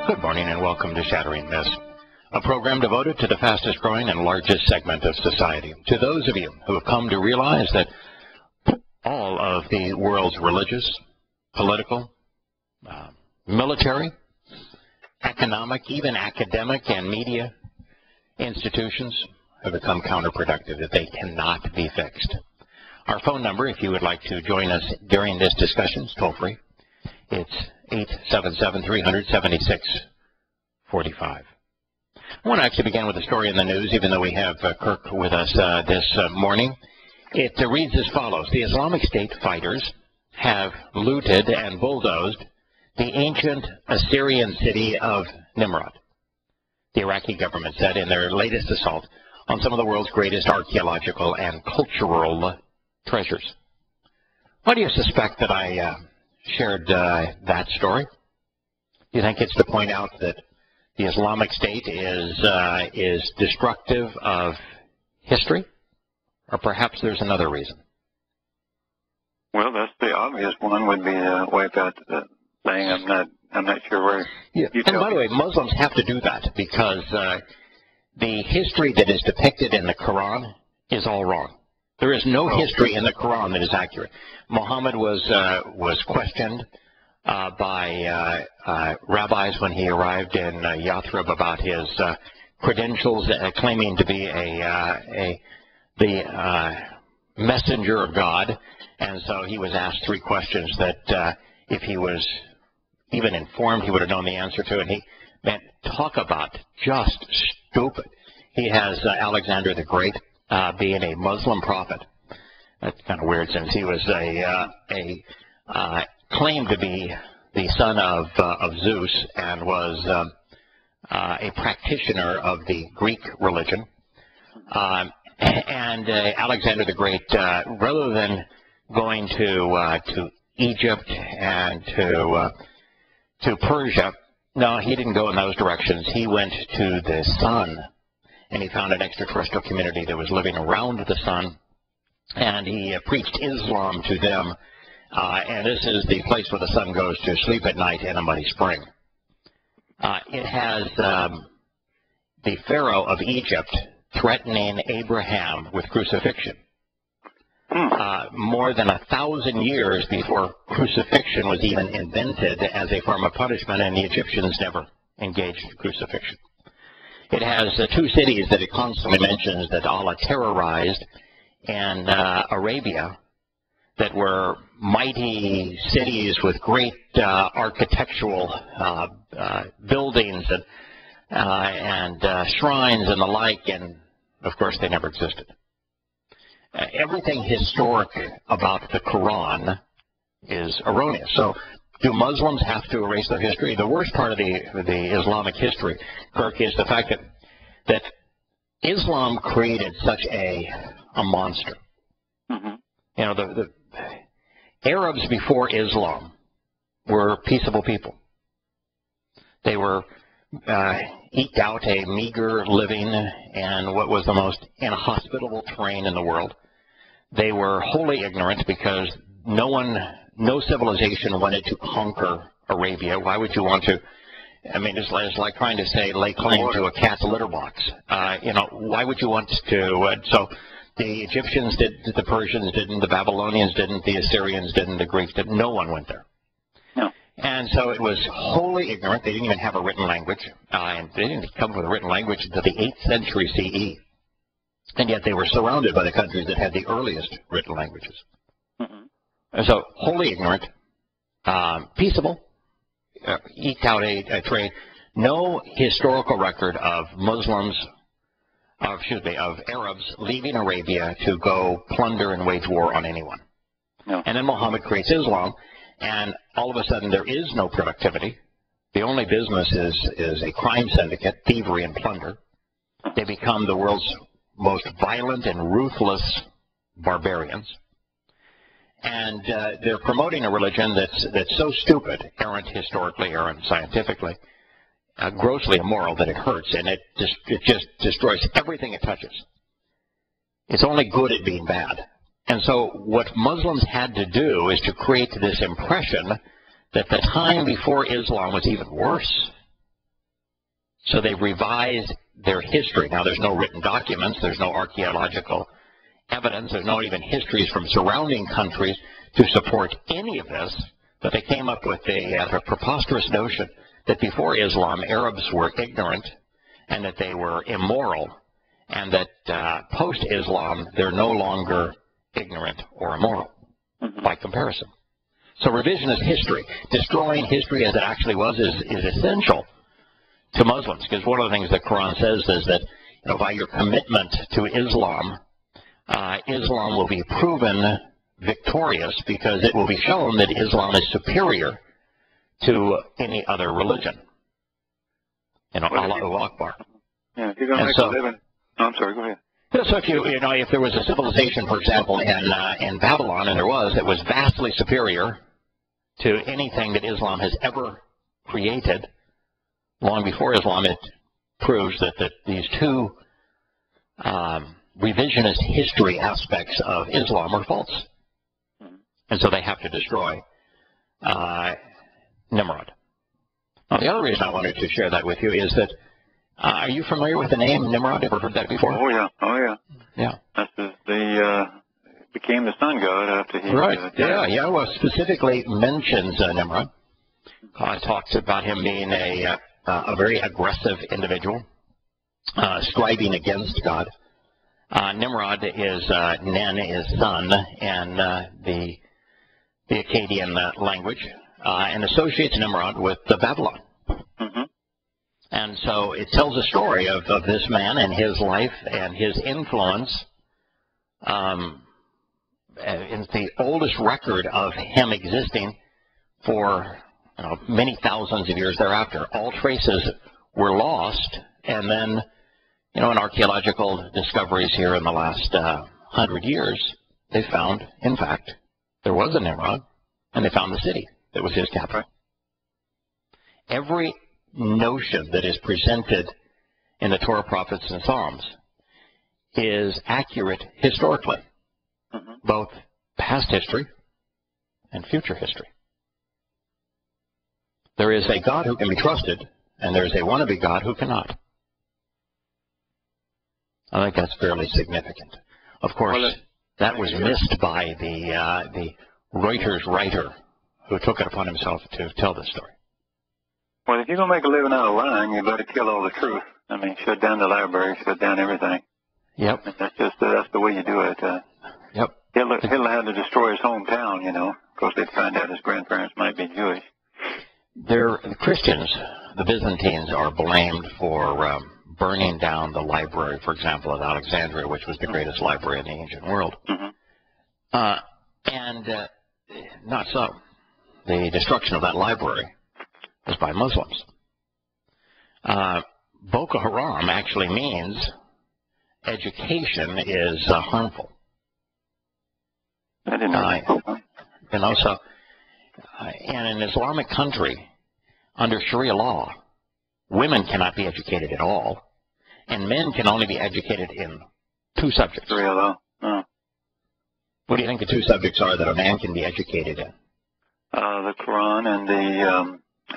Good morning and welcome to Shattering Myths, a program devoted to the fastest growing and largest segment of society. To those of you who have come to realize that all of the world's religious, political, military, economic, even academic and media institutions have become counterproductive, that they cannot be fixed. Our phone number, if you would like to join us during this discussion, is toll-free. It's 877-300-7645. I want to actually begin with a story in the news, even though we have Kirk with us this morning. It reads as follows. The Islamic State fighters have looted and bulldozed the ancient Assyrian city of Nimrod, the Iraqi government said in their latest assault on some of the world's greatest archaeological and cultural treasures. Why do you suspect that I shared that story? Do you think it's to point out that the Islamic State is destructive of history? Or perhaps there's another reason? Well, that's the obvious one, would be to wipe out the thing. I'm not sure where you And by the way, Muslims have to do that because the history that is depicted in the Quran is all wrong. There is no history in the Quran that is accurate. Muhammad was questioned by rabbis when he arrived in Yathrib about his credentials, claiming to be the messenger of God. And so he was asked three questions that if he was even informed, he would have known the answer to. And talk about just stupid. He has Alexander the Great being a Muslim prophet. That's kind of weird, since he was claimed to be the son of Zeus and was a practitioner of the Greek religion. And Alexander the Great, rather than going to Egypt and to Persia, no, he didn't go in those directions. He went to the sun, and he found an extraterrestrial community that was living around the sun, and he preached Islam to them. And this is the place where the sun goes to sleep at night in a muddy spring. It has the Pharaoh of Egypt threatening Abraham with crucifixion. More than 1,000 years before crucifixion was even invented as a form of punishment, and the Egyptians never engaged in crucifixion. It has two cities that it constantly mentions that Allah terrorized in Arabia, that were mighty cities with great architectural buildings and shrines and the like, and of course they never existed. Everything historic about the Quran is erroneous. So do Muslims have to erase their history? The worst part of the Islamic history, Kirk, is the fact that Islam created such a monster. Mm-hmm. You know, the Arabs before Islam were peaceable people. They were eked out a meager living in what was the most inhospitable terrain in the world. They were wholly ignorant because no civilization wanted to conquer Arabia. Why would you want to? I mean, it's like trying to say lay claim to a cat's litter box. Why would you want to? So the Egyptians did, the Persians didn't, the Babylonians didn't, the Assyrians didn't, the Greeks didn't. No one went there. No. And so it was wholly ignorant. They didn't even have a written language. And they didn't come up with a written language until the 8th century CE. And yet they were surrounded by the countries that had the earliest written languages. Mm-hmm. And so wholly ignorant, peaceable, eked out a trade. No historical record of of Arabs leaving Arabia to go plunder and wage war on anyone. No. And then Muhammad creates Islam, and all of a sudden there is no productivity. The only business is a crime syndicate, thievery and plunder. They become the world's most violent and ruthless barbarians. And they're promoting a religion that's so stupid, errant historically, errant scientifically, grossly immoral that it hurts, and it just destroys everything it touches. It's only good at being bad. And so what Muslims had to do is to create this impression that the time before Islam was even worse. So they revised their history. Now, there's no written documents. There's no archaeological evidence. There's no even histories from surrounding countries to support any of this. But they came up with a preposterous notion that before Islam, Arabs were ignorant and that they were immoral, and that post-Islam, they're no longer ignorant or immoral by comparison. So revisionist history, destroying history as it actually was, is essential to Muslims, because one of the things the Quran says is that, you know, by your commitment to Islam, Islam will be proven victorious because it will be shown that Islam is superior to any other religion. You know, Allahu Akbar. Yeah, if you're going to make a living. I'm sorry, go ahead. So if there was a civilization, for example, in Babylon, and there was, it was vastly superior to anything that Islam has ever created, long before Islam, it proves that these two revisionist history aspects of Islam are false. And so they have to destroy Nimrod. Now, the other reason I wanted to share that with you is that, are you familiar with the name Nimrod? Ever heard that before? Oh, yeah. Oh, yeah. Yeah. That's became the sun god after he... Right. Yahowah specifically mentions Nimrod. Talks about him being a very aggressive individual, striving against God. Nimrod is, Nen is sun, and the Akkadian language, and associates Nimrod with Babylon. And so it tells a story of this man and his life and his influence. It's the oldest record of him existing for many thousands of years thereafter. All traces were lost, and then, in archaeological discoveries here in the last 100 years, they found, in fact, there was a Nimrod, and they found the city that was his capital. Every notion that is presented in the Torah, prophets, and Psalms is accurate historically, both past history and future history. There is a God who can be trusted, and there is a wannabe God who cannot. I think that's fairly significant. Of course, that was missed by the Reuters writer who took it upon himself to tell this story. Well, if you're going to make a living out of lying, you better kill all the truth. I mean, shut down the library, shut down everything. Yep. That's the way you do it. Yep. Hitler had to destroy his hometown, Of course, they'd find out his grandparents might be Jewish. The Christians, the Byzantines, are blamed for burning down the library, for example, of Alexandria, which was the greatest library in the ancient world. And not so. The destruction of that library was by Muslims. Boko Haram actually means education is harmful. I didn't know. So in an Islamic country, under Sharia law, women cannot be educated at all, and men can only be educated in two subjects. Sharia law. Oh. What do you think the two subjects are that a man can be educated in? The Quran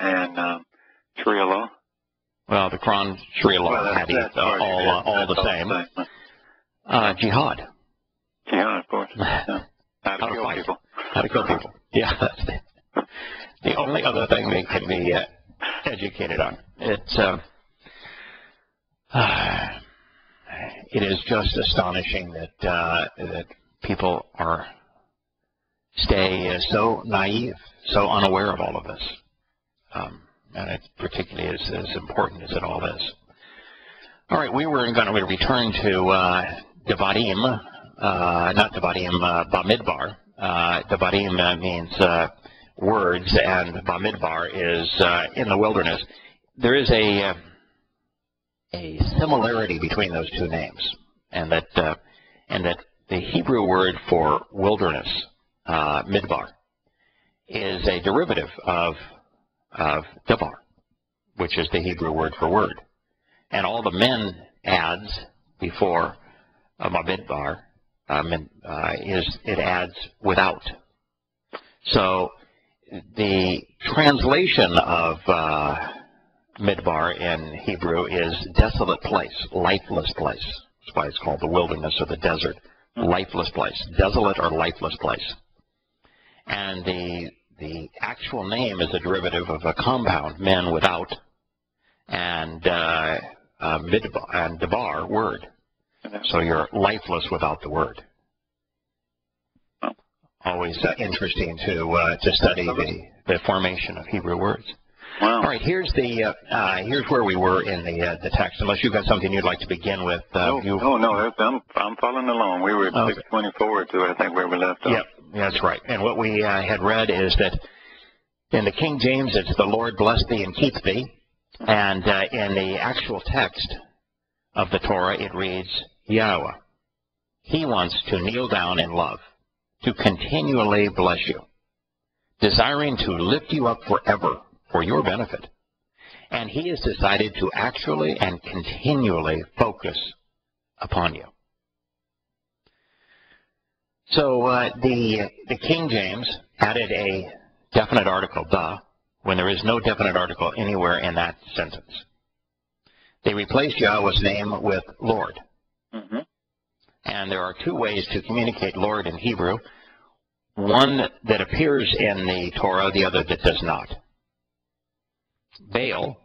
and Sharia law. Well, the Quran, Sharia law, Hadith, all the same. Jihad. Jihad, of course. Yeah. How to kill people. How to kill people. Yeah, that's the only other thing they can be educated on. It is just astonishing that people stay so naive, so unaware of all of this. And it particularly is as important as it all is. All right, we were going to return to Devarim, not Devarim, Bamidbar. Devarim means words, and Bamidbar is in the wilderness. There is a similarity between those two names, and that the Hebrew word for wilderness, midbar, is a derivative of davar, which is the Hebrew word for word. And all the men adds before midbar it adds without. So the translation of Midbar in Hebrew is desolate place, lifeless place. That's why it's called the wilderness or the desert. Lifeless place, desolate or lifeless place. And the actual name is a derivative of a compound, men without, and midbar and dabar, word. So you're lifeless without the word. Always interesting to study the formation of Hebrew words. Wow. All right, here's where we were in the text. Unless you've got something you'd like to begin with. No, I'm following along. We were at 624 to I think where we left off. Yep, that's right. And what we had read is that in the King James it's the Lord bless thee and keep thee, and in the actual text of the Torah it reads Yahowah. He wants to kneel down in love, to continually bless you, desiring to lift you up forever for your benefit. And he has decided to actually and continually focus upon you. So the King James added a definite article, when there is no definite article anywhere in that sentence. They replaced Yahweh's name with Lord. Mm-hmm. And there are two ways to communicate Lord in Hebrew. One that appears in the Torah, the other that does not. Baal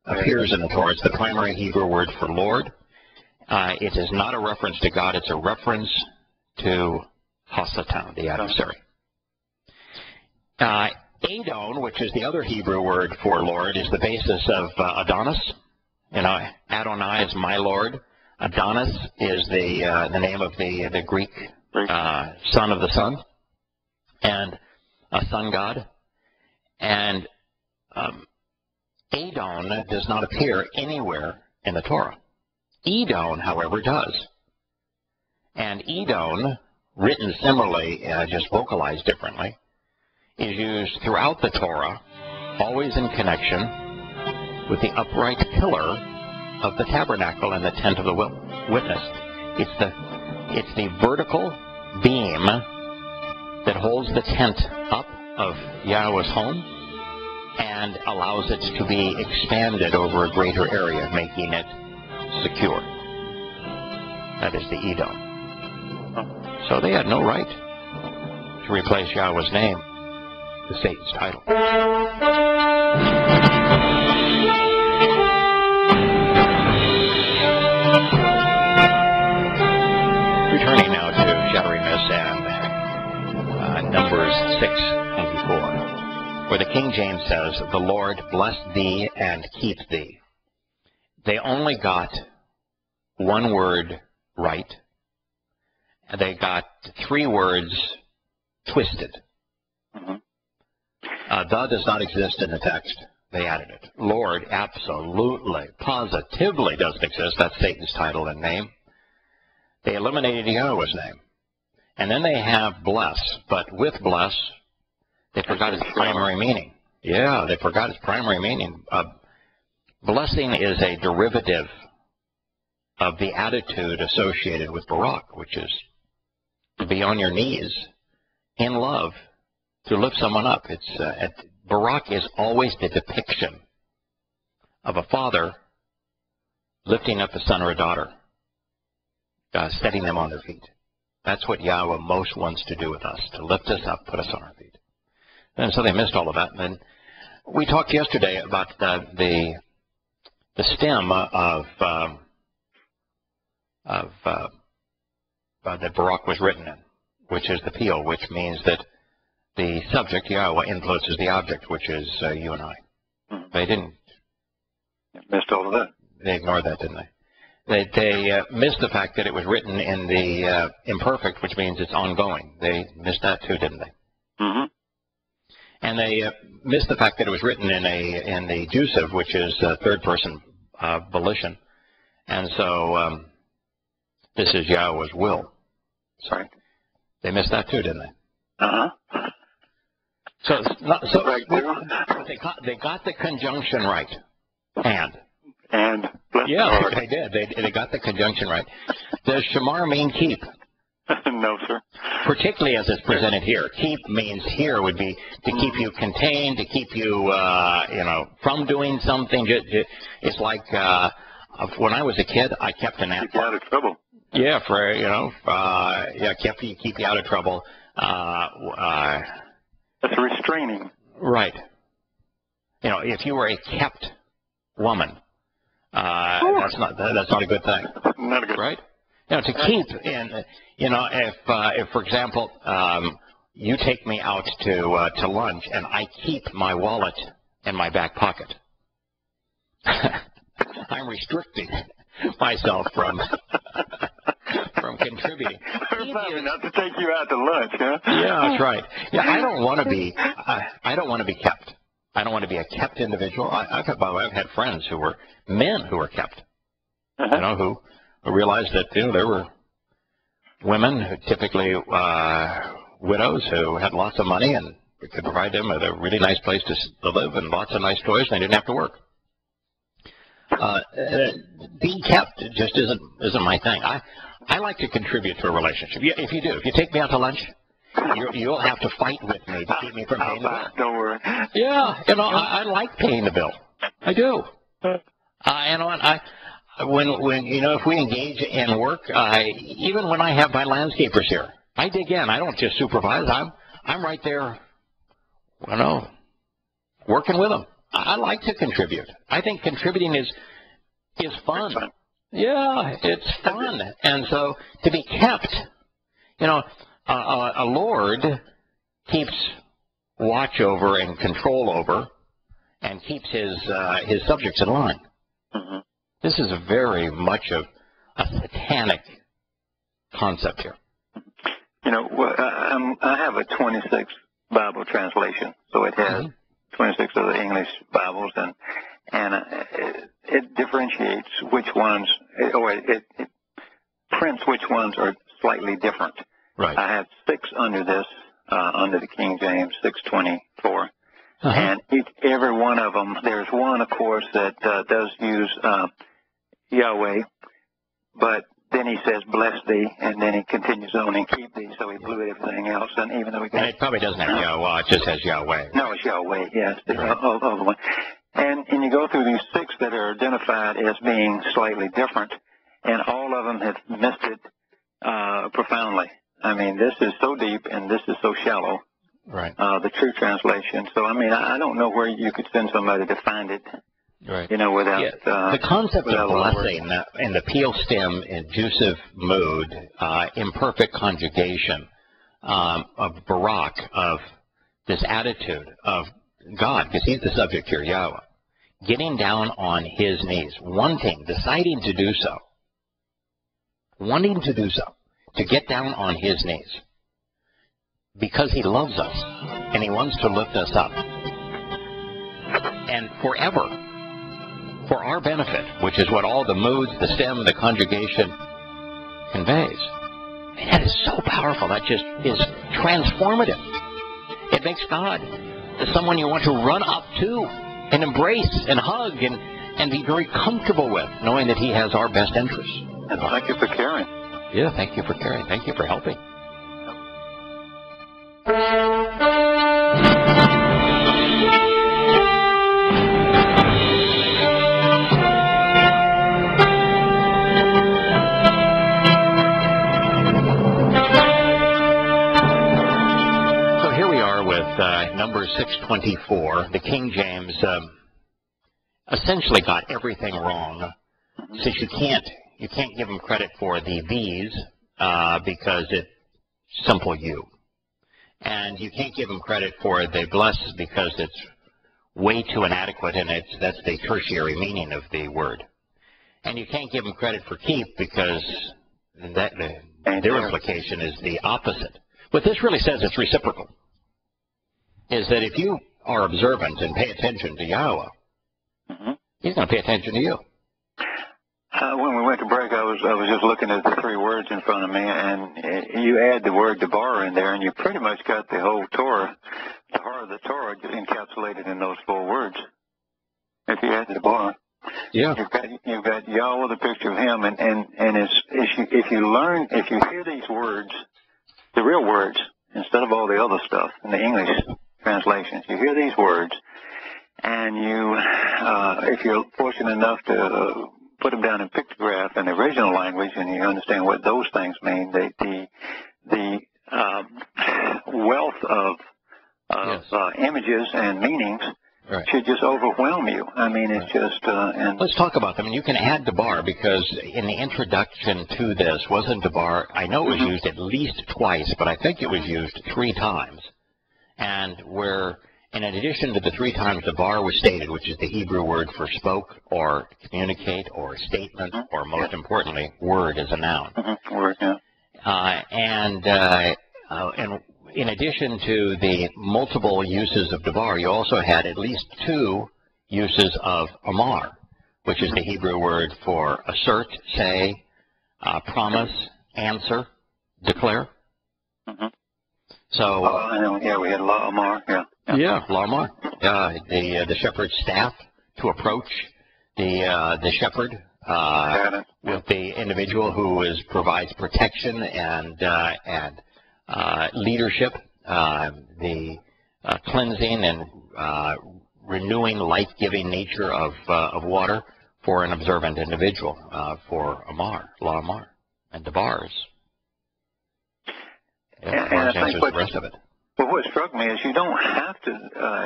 appears in the Torah. It's the primary Hebrew word for Lord. It is not a reference to God. It's a reference to Hasatan, the adversary. Adon, which is the other Hebrew word for Lord, is the basis of Adonis. You know, Adonai is my Lord. Adonis is the name of the Greek son of the sun, and a sun god. And Adon does not appear anywhere in the Torah. Edom, however, does. And Edom, written similarly, just vocalized differently, is used throughout the Torah, always in connection with the upright pillar of the tabernacle and the tent of the witness. It's the vertical beam that holds the tent up of Yahweh's home and allows it to be expanded over a greater area, making it secure. That is the Edom. So they had no right to replace Yahweh's name with Satan's title. Returning now to Shattering Myths and Numbers 6:24, where the King James says, "The Lord bless thee and keep thee." They only got one word right. They got three words twisted. Mm-hmm. The does not exist in the text. They added it. Lord absolutely, positively doesn't exist. That's Satan's title and name. They eliminated Yahweh's name. And then they have bless, but with bless, they forgot its primary meaning. Yeah, they forgot its primary meaning. Blessing is a derivative of the attitude associated with Barak, which is to be on your knees in love to lift someone up. Barak is always the depiction of a father lifting up a son or a daughter, setting them on their feet. That's what Yahweh most wants to do with us, to lift us up, put us on our feet. And so they missed all of that. And then we talked yesterday about the stem that Barak was written in, which is the peel, which means that the subject, Yahweh, influences the object, which is you and I. Mm-hmm. They didn't. Missed all of that. They ignored that, didn't they? They missed the fact that it was written in the imperfect, which means it's ongoing. They missed that too, didn't they? Mm-hmm. And they missed the fact that it was written in the jussive, which is third person volition. And so this is Yahweh's will. Sorry. They missed that too, didn't they? Uh-huh. So they got the conjunction right. And bless yeah, the Lord. they did. They got the conjunction right. Does shamar mean keep? No, sir. Particularly as it's presented here. Keep means here would be to keep you contained, to keep you, from doing something. It's like when I was a kid, I kept an Keep you out of trouble. Yeah, keep you out of trouble. That's restraining. Right. If you were a kept woman, that's not a good thing. Not a good. Right. To keep if for example, you take me out to lunch and I keep my wallet in my back pocket, I'm restricting myself from contributing. Probably not to take you out to lunch, huh? Yeah, that's right. Yeah, I don't want to be. I don't want to be kept. I don't want to be a kept individual. I've had friends who were men who were kept. Who realized that there were women, who typically widows, who had lots of money and we could provide them with a really nice place to live and lots of nice toys, and they didn't have to work. Being kept just isn't my thing. I like to contribute to a relationship. If you take me out to lunch, you'll have to fight with me to keep me from paying the bill. Don't worry. Yeah, I like paying the bill. I do. If we engage in work, even when I have my landscapers here, I dig in. I don't just supervise. I'm right there, working with them. I like to contribute. I think contributing is fun. Yeah, it's fun. And so to be kept, a lord keeps watch over and control over and keeps his subjects in line. Mm-hmm. This is very much of a satanic concept here. I have a 26 Bible translation, so it has 26 of the English Bibles, and it differentiates which ones, or it prints which ones are slightly different. Right. I have 6 under this, under the King James, 624. And every one of them, there's one, of course, that does use Yahweh, but then he says, bless thee, and then he continues on and keep thee, so he blew everything else. And even though and it probably doesn't have Yahweh, it just has Yahweh. No, it's Yahweh, yes, Right. all the one. And you go through these 6 that are identified as being slightly different, and all of them have missed it profoundly. I mean, this is so deep, and this is so shallow. Right. The true translation. So, I don't know where you could send somebody to find it. Right. Without the concept of blessing words. in the peel stem inducive mood, imperfect conjugation, of barak, of this attitude of God, because he's the subject here, Yahweh, getting down on his knees, deciding to do so, wanting to do so, to get down on his knees, because he loves us and he wants to lift us up, and forever. For our benefit, which is what all the moods, the stem, the conjugation conveys. And that is so powerful. That just is transformative. It makes God someone you want to run up to and embrace and hug and be very comfortable with, knowing that he has our best interests. And thank you for caring. Yeah, thank you for caring. Thank you for helping. Number 624, the King James essentially got everything wrong, since you can't give him credit for the these because it's simple you, and you can't give him credit for the bless because it's way too inadequate, and that's the tertiary meaning of the word, and you can't give him credit for keep because their implication is the opposite. What this really says, it's reciprocal. Is that if you are observant and pay attention to Yahowah, he's going to pay attention to you. When we went to break, I was just looking at the 3 words in front of me, and you add the word debar in there, and you pretty much got the whole Torah, the heart of the Torah, encapsulated in those 4 words. If you add the debar. Yeah. You've got Yahowah, the picture of him, and if you hear these words, the real words, instead of all the other stuff in the English translations, you hear these words, and if you're fortunate enough to put them down in pictograph in the original language, and you understand what those things mean, the wealth of images and meanings should just overwhelm you. I mean, it's just... Let's talk about them. And you can add debar, because in the introduction to this, wasn't debar... I know it was used at least twice, but I think it was used 3 times. And where, in addition to the 3 times debar was stated, which is the Hebrew word for spoke or communicate or statement, or most importantly, word as a noun. Word, yeah. And in addition to the multiple uses of debar, you also had at least 2 uses of amar, which is the Hebrew word for assert, say, promise, answer, declare. So, we had la amar, yeah, la amar. The shepherd's staff to approach the shepherd with the individual who provides protection and leadership, the cleansing and renewing, life-giving nature of water for an observant individual, for amar, la amar, and debars. And I think the rest of it. Well, what struck me is you don't have to,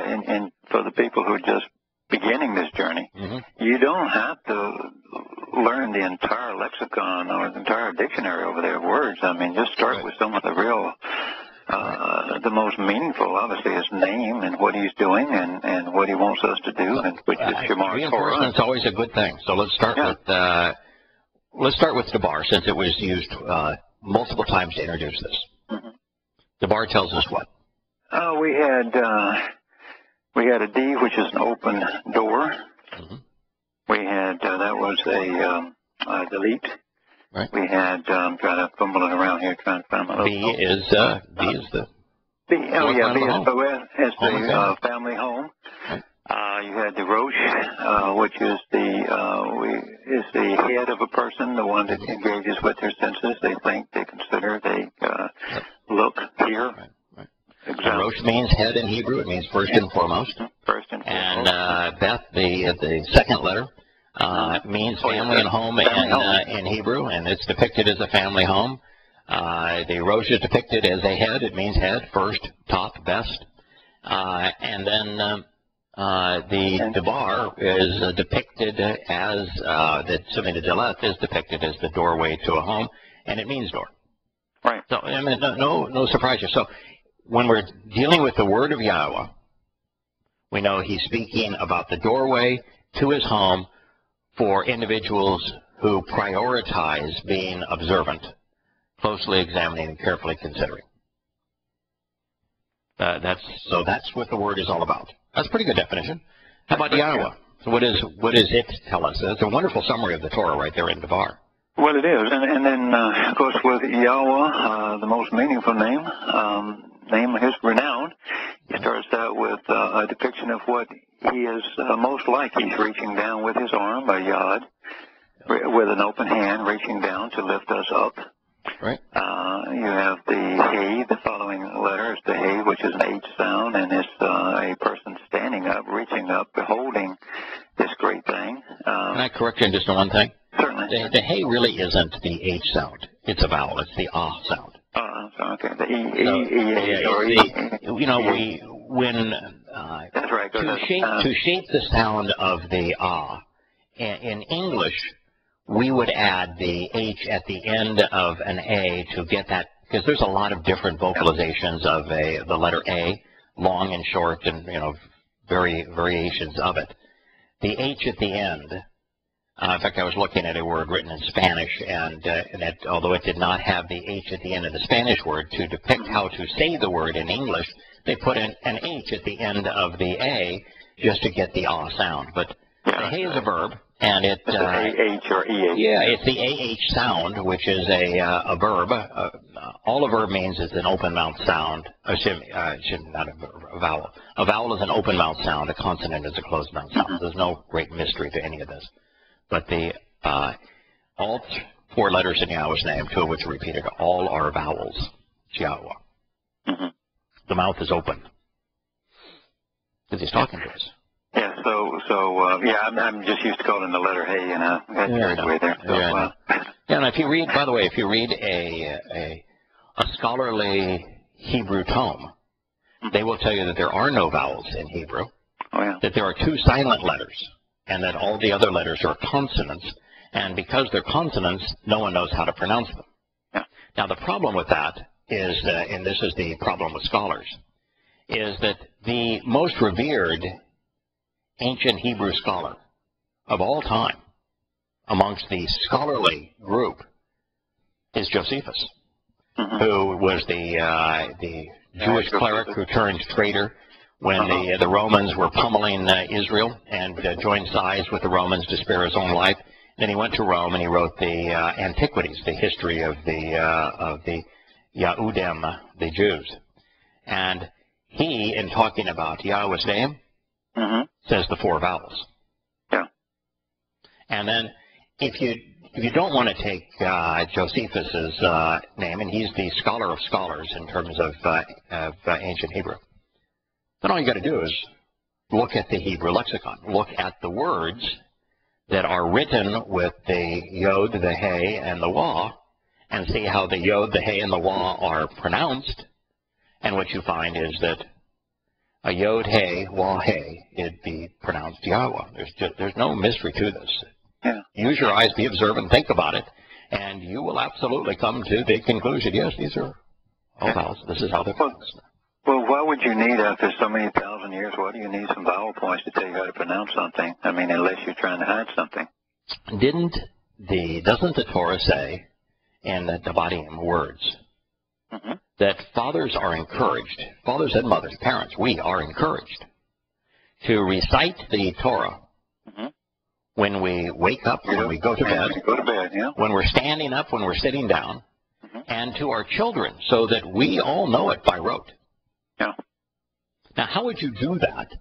and for the people who are just beginning this journey, you don't have to learn the entire lexicon or the entire dictionary over there of words. I mean, just start with some of the real, the most meaningful, obviously, is name and what he's doing and what he wants us to do, and which is Shema Torah. Reinforcement's always a good thing. So let's start with debar, since it was used multiple times to introduce this. Debar tells us what? We had a D, which is an open door. We had that was a delete. Right. We had I'm trying to fumble it around here, trying to find my B is the B is the family home. Right. You had the Rosh, which is the head of a person, the one that engages with their senses. They think, they consider, they look, hear. Exactly. Rosh means head in Hebrew. It means first and foremost. And Beth, the second letter, means family and home in Hebrew, and it's depicted as a family home. The Rosh is depicted as a head. It means head, first, top, best. And then the debar is depicted as, the deleth is depicted as the doorway to a home, and it means door. Right. So, I mean, no surprise here. So, when we're dealing with the word of Yahowah, we know he's speaking about the doorway to his home for individuals who prioritize being observant, closely examining and carefully considering. That's what the word is all about. That's a pretty good definition. How about Yahowah? So what does it tell us? It's a wonderful summary of the Torah right there in Devar. Well, it is, and then of course with Yahowah, the most meaningful name his renown. He starts out with a depiction of what he is most like. He's reaching down with his arm, a yod, with an open hand, reaching down to lift us up. Right. You have the He, the following letter is the He, which is an H sound, and it's a person standing up, reaching up, beholding this great thing. Can I correct you on just one thing? Certainly. The He really isn't the H sound. It's a vowel. It's the Ah sound. Okay. The E, or E. That's right. To shape the sound of the Ah, in English, we would add the H at the end of an A to get that, because there's a lot of different vocalizations of the letter A, long and short, and variations of it. The H at the end. In fact, I was looking at a word written in Spanish, and although it did not have the H at the end of the Spanish word, to depict how to say the word in English, they put an H at the end of the A just to get the ah sound. But the He is a verb, and it's A-H or E-H. Yeah, it's the A-H sound, which is a verb. All a verb means is an open mouth sound. Not a vowel. A vowel is an open mouth sound. A consonant is a closed mouth sound. There's no great mystery to any of this. But the all 4 letters in Yahweh's name, 2 of which are repeated, all are vowels. It's Yahowah. Mm-hmm. The mouth is open because he's talking to us. Yeah. I'm just used to calling the letter hey, and I got carried away there. So, Yeah, and if you read, by the way, if you read a scholarly Hebrew tome, they will tell you that there are no vowels in Hebrew. Oh, yeah. That there are 2 silent letters, and that all the other letters are consonants. And because they're consonants, no one knows how to pronounce them. Yeah. Now, the problem with that is, and this is the problem with scholars, is that the most revered ancient Hebrew scholar of all time amongst the scholarly group is Josephus, who was the Jewish cleric who turned traitor when the Romans were pummeling Israel and joined sides with the Romans to spare his own life. Then he went to Rome and he wrote the Antiquities, the history of the Yahudim, the Jews. And he, in talking about Yahweh's name, says the 4 vowels. Yeah. And then if you don't want to take Josephus's name, and he's the scholar of scholars in terms of ancient Hebrew, then all you got to do is look at the Hebrew lexicon. Look at the words that are written with the yod, the hey, and the wah, and see how the yod, the hey, and the wah are pronounced. And what you find is that a yod, hey, wah, hey, it'd be pronounced Yahowah. There's no mystery to this. Yeah. Use your eyes, be observant, think about it, and you will absolutely come to the conclusion, yes, these are all vowels. This is how they're pronounced. Well, why would you need, after so many thousand years, why do you need some vowel points to tell you how to pronounce something? I mean, unless you're trying to hide something. Doesn't the Torah say in the Devarim words that fathers are encouraged, fathers and mothers, parents, we are encouraged to recite the Torah when we wake up, when we go to bed, when we're standing up, when we're sitting down, and to our children, so that we all know it by rote. Yeah. Now, how would you do that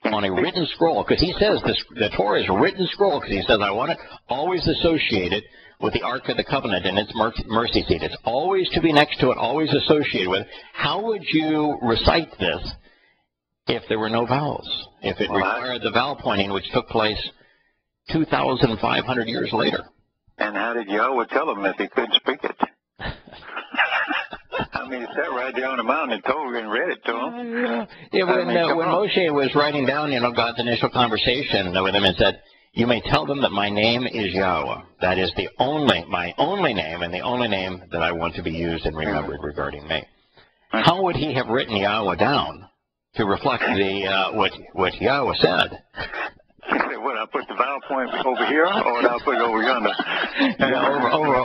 on a written scroll? Because he says the Torah is a written scroll, because he says, I want it always associated with the Ark of the Covenant and its mercy seat. It's always to be next to it, always associated with it. How would you recite this if there were no vowels? If it required the vowel pointing, which took place 2,500 years later? And how did Yahweh tell him if he couldn't speak it? I mean, he sat right there on the mountain and told him and read it to him. When Moshe was writing down, God's initial conversation with him and said, you may tell them that my name is Yahowah. That is my only name, and the only name that I want to be used and remembered regarding me. How would he have written Yahowah down to reflect what Yahweh said? Would I put the vowel point over here, or would I put it over yonder?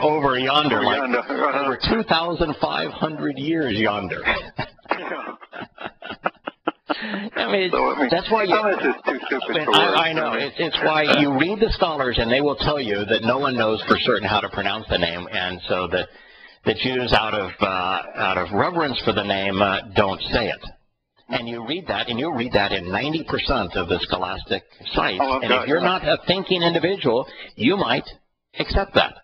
Over yonder, over 2,500 years yonder. I mean, that's why I know. It's why you read the scholars, and they will tell you that no one knows for certain how to pronounce the name, and so that the Jews, out of reverence for the name, don't say it. And you read that, and you'll read that in 90% of the scholastic sites. And if you're not a thinking individual, you might accept that.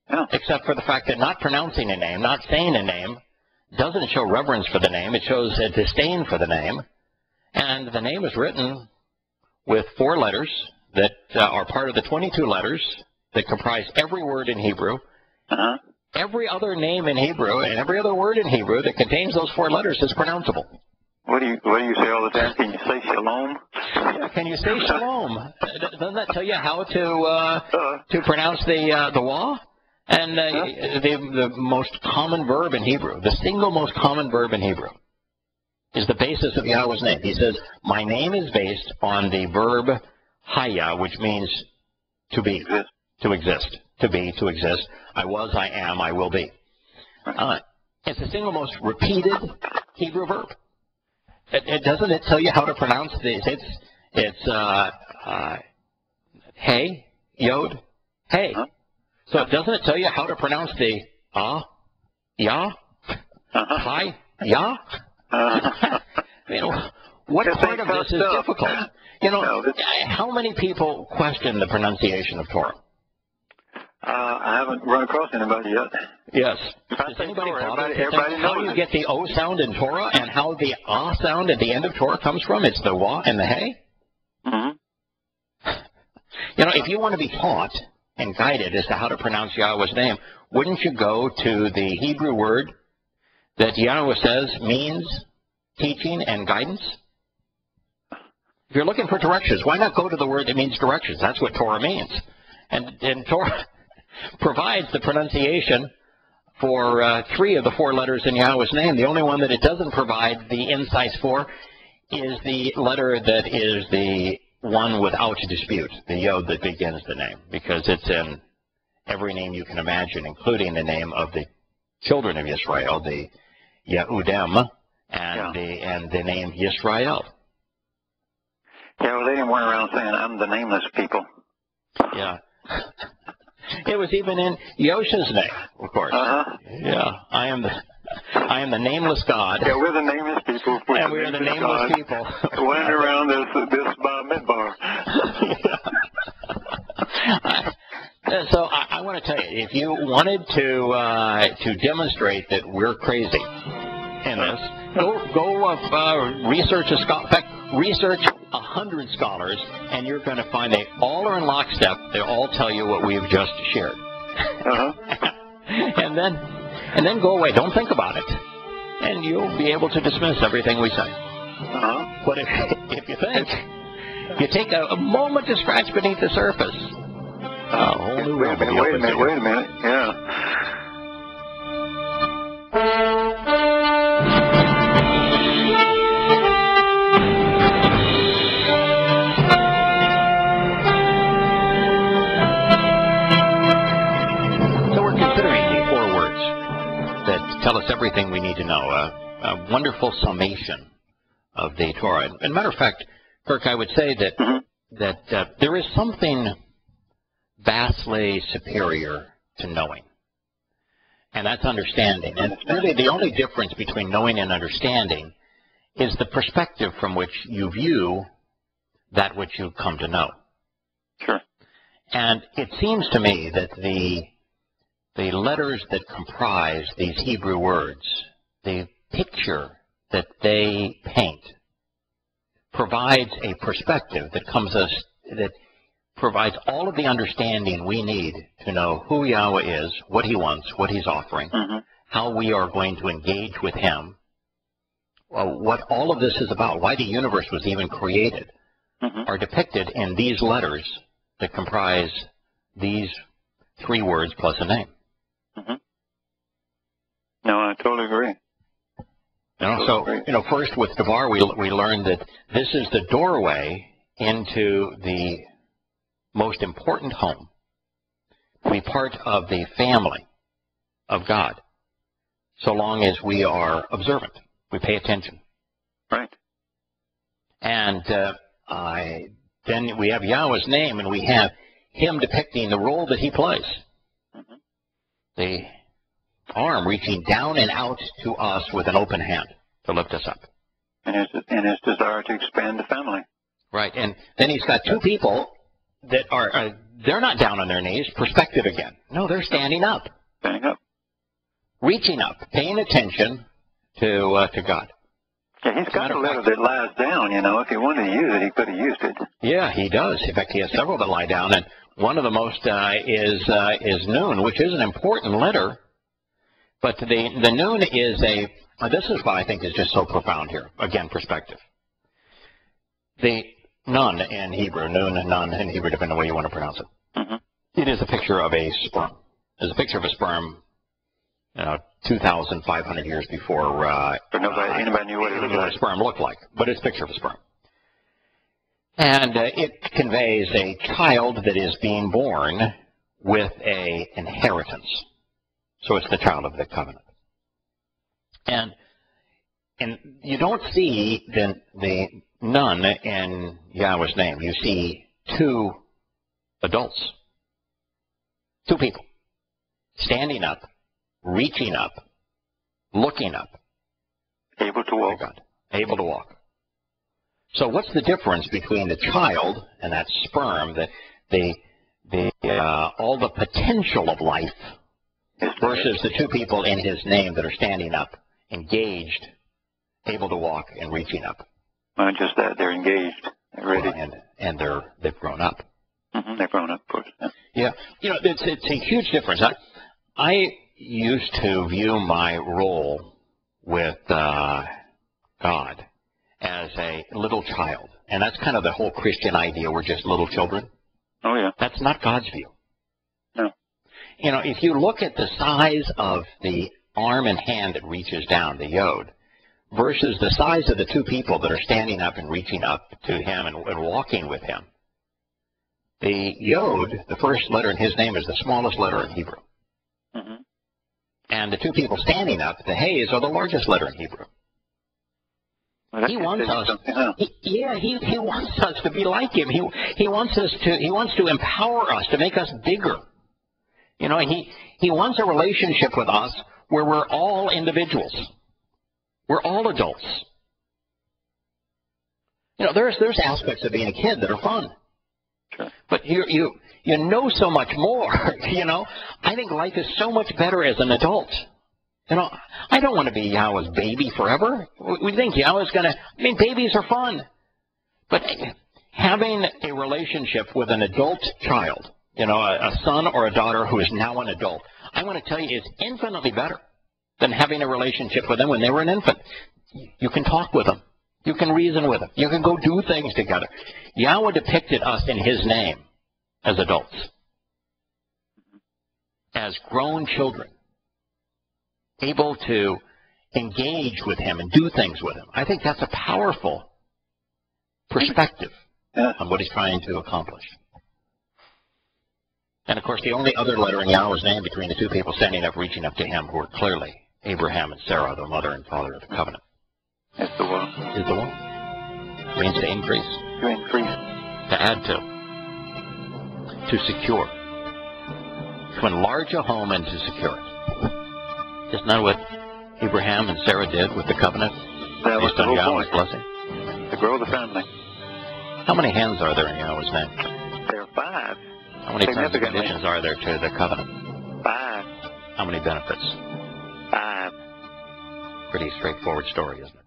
Yeah. Except for the fact that not pronouncing a name, not saying a name, doesn't show reverence for the name. It shows a disdain for the name. And the name is written with 4 letters that are part of the 22 letters that comprise every word in Hebrew. Every other name in Hebrew and every other word in Hebrew that contains those 4 letters is pronounceable. What do you say all the time? Can you say shalom? Yeah, can you say shalom? Doesn't that tell you how to pronounce the wah? And the most common verb in Hebrew, the single most common verb in Hebrew, is the basis of Yahweh's name. He says, my name is based on the verb haya, which means to be, to exist, to be, to exist. I was, I am, I will be. It's the single most repeated Hebrew verb. Doesn't it tell you how to pronounce these? It's hey, yod, hey. So doesn't it tell you how to pronounce the ya, hi, ya? I mean, What This part ain't of this tough is stuff. difficult? You know, No, how many people question the pronunciation of Torah? I haven't run across anybody yet. Yes. If I Does say anybody Torah, bother to everybody think how knows you it. get the O sound in Torah and how the Ah sound at the end of Torah comes from? It's the Wah and the Hey. Mm-hmm. You know, if you want to be taught and guided as to how to pronounce Yahweh's name, wouldn't you go to the Hebrew word that Yahweh says means teaching and guidance? If you're looking for directions, why not go to the word that means directions? That's what Torah means. And Torah provides the pronunciation for 3 of the 4 letters in Yahweh's name. The only one that it doesn't provide the insights for is the letter that is the one without dispute, the Yod that begins the name, because it's in every name you can imagine, including the name of the children of Israel, the Yehudim, and the name Yisrael. Yeah, well, they didn't run around saying, I'm the nameless people. Yeah. It was even in Yosha's name, of course. Uh-huh. Yeah, I am the nameless God. Yeah, we're the nameless people. And we're the nameless people. Running around this midbar. So I want to tell you, if you wanted to demonstrate that we're crazy in this, go research a scholar. In fact, research 100 scholars, and you're going to find they all are in lockstep. They all tell you what we've just shared. Uh-huh. and then go away. Don't think about it, and you'll be able to dismiss everything we say. Uh-huh. But if you think, you take a moment to scratch beneath the surface. A whole new Wait a minute. Yeah. Tell us everything we need to know. A wonderful summation of the Torah. And matter of fact, Kirk, I would say that there is something vastly superior to knowing, and that's understanding. And really, the only difference between knowing and understanding is the perspective from which you view that which you've come to know. Sure. And it seems to me that the letters that comprise these Hebrew words, the picture that they paint, provides a perspective that provides all of the understanding we need to know who Yahweh is, what He wants, what He's offering, how we are going to engage with Him, what all of this is about, why the universe was even created, are depicted in these letters that comprise these 3 words plus a name. No, I totally agree. First with Devar, we learned that this is the doorway into the most important home. We part of the family of God, so long as we are observant, we pay attention. Right. And then we have Yahweh's name, and we have Him depicting the role that He plays. The arm reaching down and out to us with an open hand to lift us up. And his desire to expand the family. Right. And then He's got 2 people that are, they're not down on their knees, perspective again. No, they're standing up. Standing up. Reaching up, paying attention to God. Yeah, He's got a letter that lies down, If He wanted to use it, He could have used it. Yeah, He does. In fact, He has several that lie down, and one of the most is Nun, which is an important letter. But the Nun is this is what I think is just so profound here. Again, perspective. The Nun in Hebrew, Nun in Hebrew, depending on the way you want to pronounce it. It is a picture of a sperm. It's a picture of a sperm, 2,500 years before. But anybody knew what it looked like. A sperm looked like, but it's a picture of a sperm. And it conveys a child that is being born with an inheritance. So it's the child of the covenant. And you don't see the Nun in Yahweh's name. You see 2 adults, 2 people, standing up, reaching up, looking up. Able to walk. God, able to walk. So what's the difference between the child and that sperm, all the potential of life, versus the two people in his name that are standing up, engaged, able to walk, and reaching up? Well, just that they're engaged, they're ready, and they've grown up. Mm-hmm. They've grown up, of course. Yeah, it's a huge difference. I used to view my role with God as a little child, and that's kind of the whole Christian idea. We're just little children. Oh yeah. That's not God's view. No. If you look at the size of the arm and hand that reaches down, the yod, versus the size of the two people that are standing up and reaching up to him and walking with him, the yod, the first letter in his name, is the smallest letter in Hebrew. Mm-hmm. And the two people standing up, the Hayes, are the largest letter in Hebrew. Well, he wants us. He wants us to be like him. He wants to empower us, to make us bigger. He wants a relationship with us where we're all individuals. We're all adults. There's aspects of being a kid that are fun. Sure. But you know so much more. I think life is so much better as an adult. I don't want to be Yahowah's baby forever. We think Yahowah's going to, babies are fun. But having a relationship with an adult child, a son or a daughter who is now an adult, I want to tell you, is infinitely better than having a relationship with them when they were an infant. You can talk with them. You can reason with them. You can go do things together. Yahowah depicted us in his name as adults, as grown children, able to engage with him and do things with him. I think that's a powerful perspective on what he's trying to accomplish. And, of course, the only other letter in Yahowah's name between the two people standing up, reaching up to him, who are clearly Abraham and Sarah, the mother and father of the covenant. It's the one. Is the one. It means to increase. To increase. To add to. To secure. To enlarge a home and to secure it. Isn't that what Abraham and Sarah did with the covenant? That was based on the whole Yahowah's point. blessing? To grow the family. How many hands are there in Yahowah's name? There are 5. How many terms and conditions are there to the covenant? 5. How many benefits? 5. Pretty straightforward story, isn't it?